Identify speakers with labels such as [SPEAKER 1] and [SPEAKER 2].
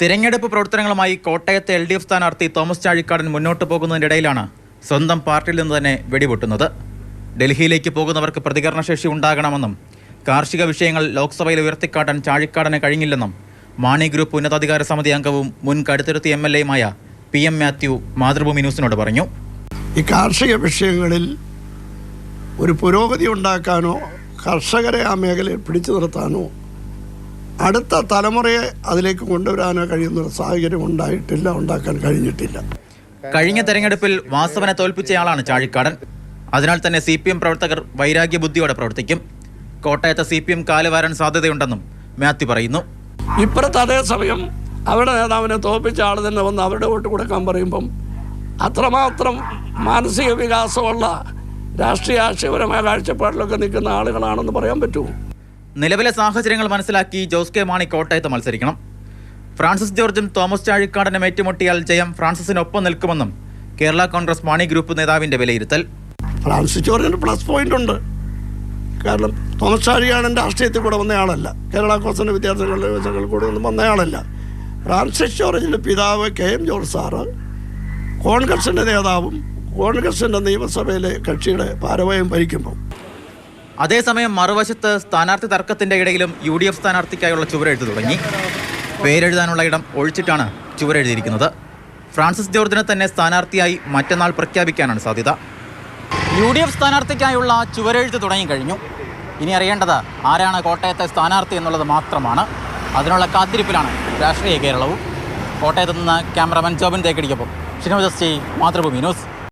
[SPEAKER 1] തിരഞ്ഞെടുപ്പ് പ്രവർത്തനങ്ങളുമായി കോട്ടയത്തെ LDF സ്ഥാനാർത്ഥി തോമസ് ചാഴിക്കാടൻ മുന്നോട്ട് പോകുന്നതിനിടയിലാണ് സ്വന്തം പാർട്ടിയിൽ നിന്ന് തന്നെ വെടിപൊട്ടുന്നത്. ഡൽഹിയിലേക്ക് പോകുന്നവർക്ക് പ്രതികരണശേഷി ഉണ്ടാകണമെന്നും കാർഷിക വിഷയങ്ങൾ ലോക്സഭയിൽ ഉയർത്തിക്കാട്ടാൻ ചാഴിക്കാടന് കഴിഞ്ഞില്ലെന്നും മാണി ഗ്രൂപ്പ് ഉന്നതാധികാര സമിതി അംഗവും മുൻ കടുത്തുരുത്തി MLAയുമായ PM മാത്യു മാതൃഭൂമി ന്യൂസിനോട് പറഞ്ഞു.
[SPEAKER 2] ഈ കാർഷിക വിഷയങ്ങളിൽ ഒരു പുരോഗതി ഉണ്ടാക്കാനോ കർഷകരെ ആ മേഖലയിൽ പിടിച്ചു നിർത്താനോ അടുത്ത തലമുറയെ അതിലേക്ക് കൊണ്ടുവരാനോ കഴിയുന്ന സാഹചര്യം ഉണ്ടാക്കാൻ കഴിഞ്ഞിട്ടില്ല.
[SPEAKER 1] കഴിഞ്ഞ തെരഞ്ഞെടുപ്പിൽ വാസവനെ തോൽപ്പിച്ചയാളാണ് ചാഴിക്കാടൻ. അതിനാൽ തന്നെ CPM പ്രവർത്തകർ വൈരാഗ്യ ബുദ്ധിയോടെ പ്രവർത്തിക്കും. കോട്ടയത്തെ CPM കാലുവാരാൻ സാധ്യതയുണ്ടെന്നും മാത്യു പറയുന്നു.
[SPEAKER 2] ഇപ്പുറത്ത് അതേസമയം അവരുടെ നേതാവിനെ തോൽപ്പിച്ച ആൾ തന്നെ വന്ന് അവരുടെ വോട്ട് കൊടുക്കാൻ പറയുമ്പം അത്രമാത്രം മാനസിക വികാസമുള്ള രാഷ്ട്രീയ ആശയപരമായ കാഴ്ചപ്പാടിലൊക്കെ നിൽക്കുന്ന ആളുകളാണെന്ന് പറയാൻ പറ്റുമോ?
[SPEAKER 1] നിലവിലെ സാഹചര്യങ്ങൾ മനസ്സിലാക്കി ജോസ് കെ മാണി കോട്ടയത്ത് മത്സരിക്കണം. ഫ്രാൻസിസ് ജോർജും തോമസ് ചാഴിക്കാടനും ഏറ്റുമുട്ടിയാൽ ജയം ഫ്രാൻസിസിനൊപ്പം നിൽക്കുമെന്നും കേരള കോൺഗ്രസ് മാണി ഗ്രൂപ്പ് നേതാവിന്റെ വിലയിരുത്തൽ.
[SPEAKER 2] ഫ്രാൻസിസ് ജോർജിന് പ്ലസ് പോയിന്റ് ഉണ്ട്. കാരണം തോമസ് ചാഴിക്കാടൻ രാഷ്ട്രീയത്തിൽ കൂടെ വന്നയാളല്ല, കേരള കോൺഗ്രസിന്റെ വിദ്യാർത്ഥികളുടെ കൂടെ ഒന്നും വന്നയാളല്ല. ഫ്രാൻസിസ് ജോർജിന്റെ പിതാവ് KM ജോർജ് സാറ് കോൺഗ്രസിന്റെ നേതാവും കോൺഗ്രസിന്റെ നിയമസഭയിലെ കക്ഷിയുടെ ഭാരവാഹം ഭരിക്കുമ്പോൾ,
[SPEAKER 1] അതേസമയം മറുവശത്ത് സ്ഥാനാർത്ഥി തർക്കത്തിന്റെ ഇടയിലും UDF സ്ഥാനാർത്ഥിക്കായുള്ള ചുവരെഴുത്ത് തുടങ്ങി. പേരെഴുതാനുള്ള ഇടം ഒഴിച്ചിട്ടാണ് ചുവരെഴുതിയിരിക്കുന്നത്. ഫ്രാൻസിസ് ജോർജിനെ തന്നെ സ്ഥാനാർത്ഥിയായി മറ്റന്നാൾ പ്രഖ്യാപിക്കാനാണ് സാധ്യത. UDF സ്ഥാനാർത്ഥിക്കായുള്ള ചുവരെഴുത്ത് തുടങ്ങിക്കഴിഞ്ഞു. ഇനി അറിയേണ്ടത് ആരാണ് കോട്ടയത്തെ സ്ഥാനാർത്ഥി എന്നുള്ളത് മാത്രമാണ്. അതിനുള്ള കാത്തിരിപ്പിലാണ് രാഷ്ട്രീയ കേരളവും. കോട്ടയത്ത് നിന്ന് ക്യാമറമാൻ ജോബിൻ തേക്കടിക്കൊപ്പം ഷിനോജ് മാതൃഭൂമി ന്യൂസ്.